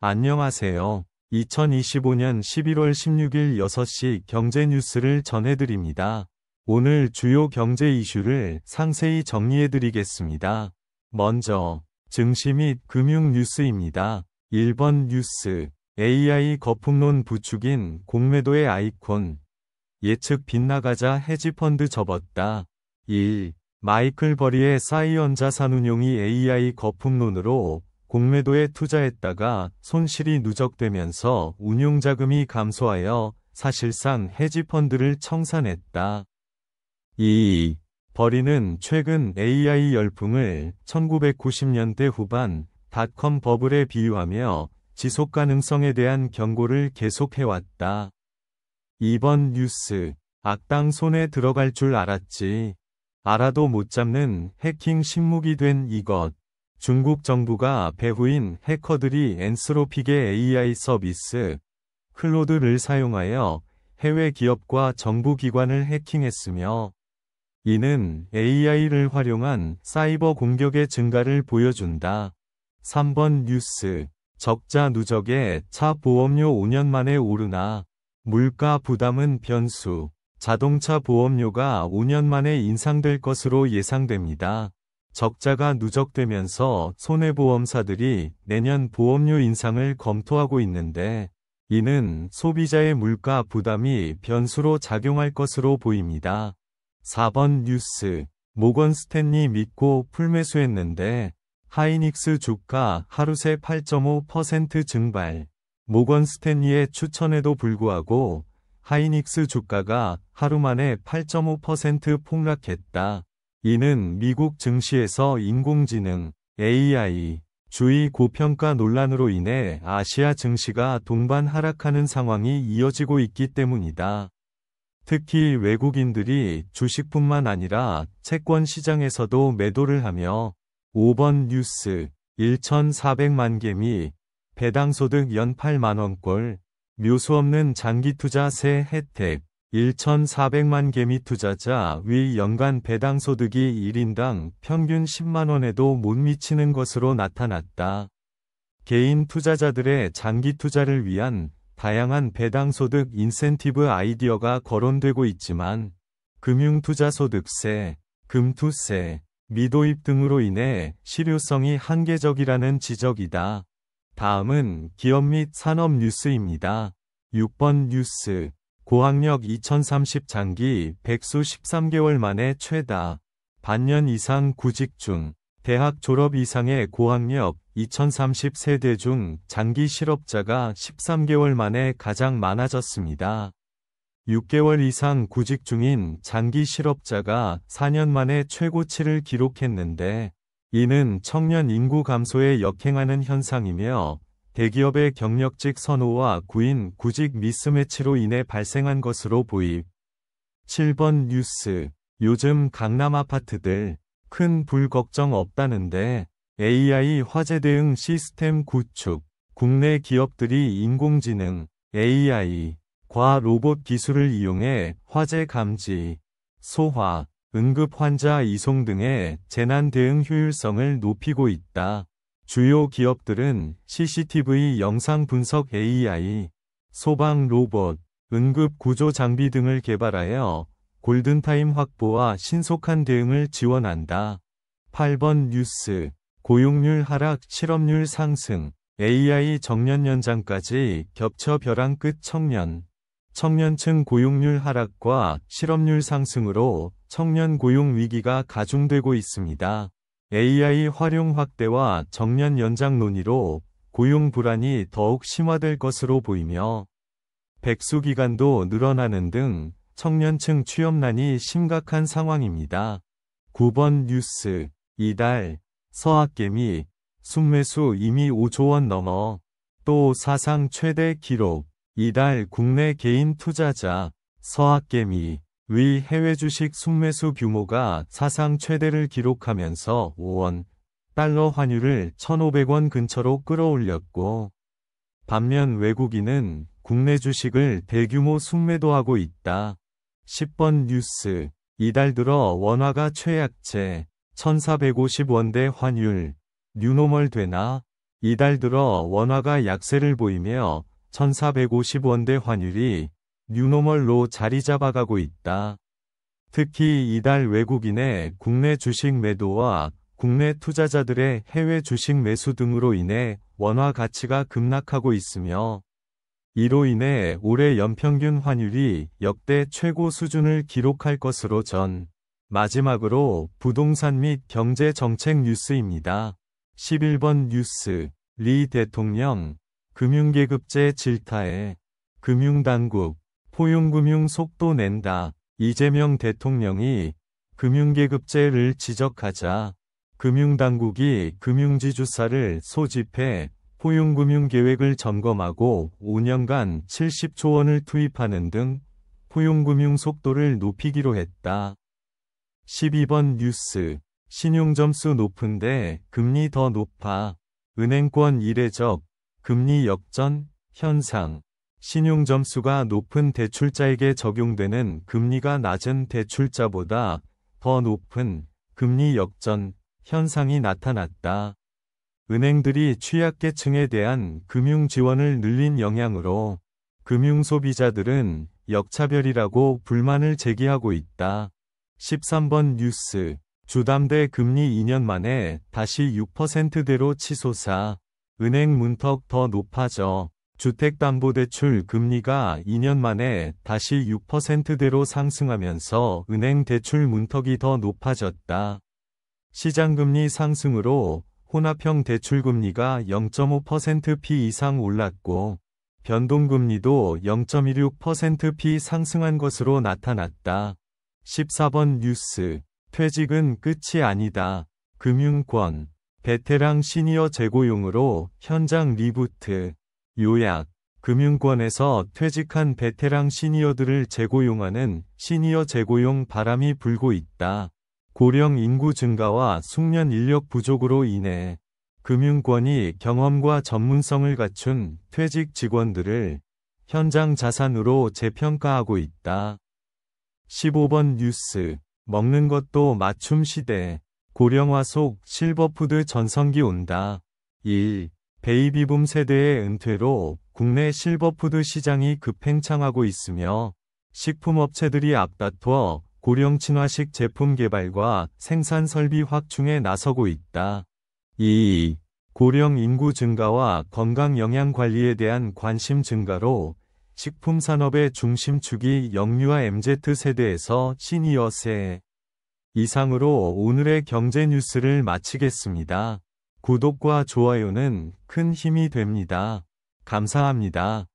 안녕하세요. 2025년 11월 16일 6시 경제 뉴스를 전해드립니다. 오늘 주요 경제 이슈를 상세히 정리해드리겠습니다. 먼저 증시 및 금융 뉴스입니다. 1번 뉴스 AI 거품론 부추긴 공매도의 아이콘 예측 빗나가자 헤지펀드 접었다. 1. 마이클 버리의 사이언 자산운용이 AI 거품론으로 공매도에 투자했다가 손실이 누적되면서 운용자금이 감소하여 사실상 헤지펀드를 청산했다. 2. 버리는 최근 AI 열풍을 1990년대 후반 닷컴 버블에 비유하며 지속 가능성에 대한 경고를 계속해왔다. 2번 뉴스 악당 손에 들어갈 줄 알았지. 알아도 못 잡는 해킹 식목이 된 이것. 중국 정부가 배후인 해커들이 엔스로픽의 AI 서비스 클로드를 사용하여 해외 기업과 정부 기관을 해킹했으며 이는 AI를 활용한 사이버 공격의 증가를 보여준다. 3번 뉴스 적자 누적에 차 보험료 5년 만에 오르나 물가 부담은 변수 자동차 보험료가 5년 만에 인상될 것으로 예상됩니다. 적자가 누적되면서 손해보험사들이 내년 보험료 인상을 검토하고 있는데 이는 소비자의 물가 부담이 변수로 작용할 것으로 보입니다. 4번 뉴스 모건 스탠리 믿고 풀매수했는데 하이닉스 주가 하루 새 8.5% 증발. 모건 스탠리의 추천에도 불구하고 하이닉스 주가가 하루 만에 8.5% 폭락했다. 이는 미국 증시에서 인공지능, AI, 주의 고평가 논란으로 인해 아시아 증시가 동반 하락하는 상황이 이어지고 있기 때문이다. 특히 외국인들이 주식뿐만 아니라 채권 시장에서도 매도를 하며 5번 뉴스 1,400만 개미 배당소득 연 8만원꼴 묘수 없는 장기투자 세 혜택 1,400만 개미 투자자 위 연간 배당소득이 1인당 평균 10만원에도 못 미치는 것으로 나타났다. 개인 투자자들의 장기 투자를 위한 다양한 배당소득 인센티브 아이디어가 거론되고 있지만 금융투자소득세, 금투세, 미도입 등으로 인해 실효성이 한계적이라는 지적이다. 다음은 기업 및 산업 뉴스입니다. 6번 뉴스 고학력 2030 장기 백수 13개월 만에 최다. 반년 이상 구직 중 대학 졸업 이상의 고학력 2030 세대 중 장기 실업자가 13개월 만에 가장 많아졌습니다. 6개월 이상 구직 중인 장기 실업자가 4년 만에 최고치를 기록했는데 이는 청년 인구 감소에 역행하는 현상이며 대기업의 경력직 선호와 구인 구직 미스매치로 인해 발생한 것으로 보입. 7번 뉴스 요즘 강남 아파트들 큰 불 걱정 없다는데 AI 화재 대응 시스템 구축 국내 기업들이 인공지능, AI, 과 로봇 기술을 이용해 화재 감지, 소화, 응급 환자 이송 등의 재난 대응 효율성을 높이고 있다. 주요 기업들은 CCTV 영상 분석 AI, 소방 로봇, 응급 구조 장비 등을 개발하여 골든타임 확보와 신속한 대응을 지원한다. 8번 뉴스 고용률 하락 실업률 상승 AI 정년 연장까지 겹쳐 벼랑 끝 청년층 고용률 하락과 실업률 상승으로 청년 고용 위기가 가중되고 있습니다. AI 활용 확대와 정년 연장 논의로 고용 불안이 더욱 심화될 것으로 보이며 백수 기간도 늘어나는 등 청년층 취업난이 심각한 상황입니다. 9번 뉴스 이달 서학개미 순매수 이미 5조 원 넘어 또 사상 최대 기록 이달 국내 개인 투자자 서학개미 위 해외 주식 순매수 규모가 사상 최대를 기록하면서 5원 달러 환율을 1,500원 근처로 끌어올렸고 반면 외국인은 국내 주식을 대규모 순매도하고 있다. 10번 뉴스 이달 들어 원화가 최약체 1,450원대 환율 뉴노멀 되나? 이달 들어 원화가 약세를 보이며 1450원대 환율이 뉴노멀로 자리 잡아가고 있다. 특히 이달 외국인의 국내 주식 매도와 국내 투자자들의 해외 주식 매수 등으로 인해 원화 가치가 급락하고 있으며 이로 인해 올해 연평균 환율이 역대 최고 수준을 기록할 것으로 전. 마지막으로 부동산 및 경제 정책 뉴스입니다. 11번 뉴스. 리 대통령 금융계급제 질타해 금융당국 포용금융 속도 낸다. 이재명 대통령이 금융계급제를 지적하자 금융당국이 금융지주사를 소집해 포용금융계획을 점검하고 5년간 70조 원을 투입하는 등 포용금융 속도를 높이기로 했다. 12번 뉴스. 신용점수 높은데 금리 더 높아. 은행권 이례적 금리 역전 현상. 신용점수가 높은 대출자에게 적용되는 금리가 낮은 대출자보다 더 높은 금리 역전 현상이 나타났다. 은행들이 취약계층에 대한 금융 지원을 늘린 영향으로 금융소비자들은 역차별이라고 불만을 제기하고 있다. 13번 뉴스. 주담대 금리 2년 만에 다시 6%대로 치솟아 은행 문턱 더 높아져 주택담보대출 금리가 2년 만에 다시 6%대로 상승하면서 은행 대출 문턱이 더 높아졌다. 시장금리 상승으로 혼합형 대출금리가 0.5%p 이상 올랐고 변동금리도 0.16%p 상승한 것으로 나타났다. 14번 뉴스. 퇴직은 끝이 아니다. 금융권. 베테랑 시니어 재고용으로 현장 리부트. 요약. 금융권에서 퇴직한 베테랑 시니어들을 재고용하는 시니어 재고용 바람이 불고 있다. 고령 인구 증가와 숙련 인력 부족으로 인해 금융권이 경험과 전문성을 갖춘 퇴직 직원들을 현장 자산으로 재평가하고 있다. 15번 뉴스. 먹는 것도 맞춤 시대. 고령화 속 실버푸드 전성기 온다. 1. 베이비붐 세대의 은퇴로 국내 실버푸드 시장이 급팽창하고 있으며 식품업체들이 앞다퉈 고령 친화식 제품 개발과 생산 설비 확충에 나서고 있다. 2. 고령 인구 증가와 건강 영양 관리에 대한 관심 증가로 식품 산업의 중심축이 영유아 MZ세대에서 시니어 세. 이상으로 오늘의 경제 뉴스를 마치겠습니다. 구독과 좋아요는 큰 힘이 됩니다. 감사합니다.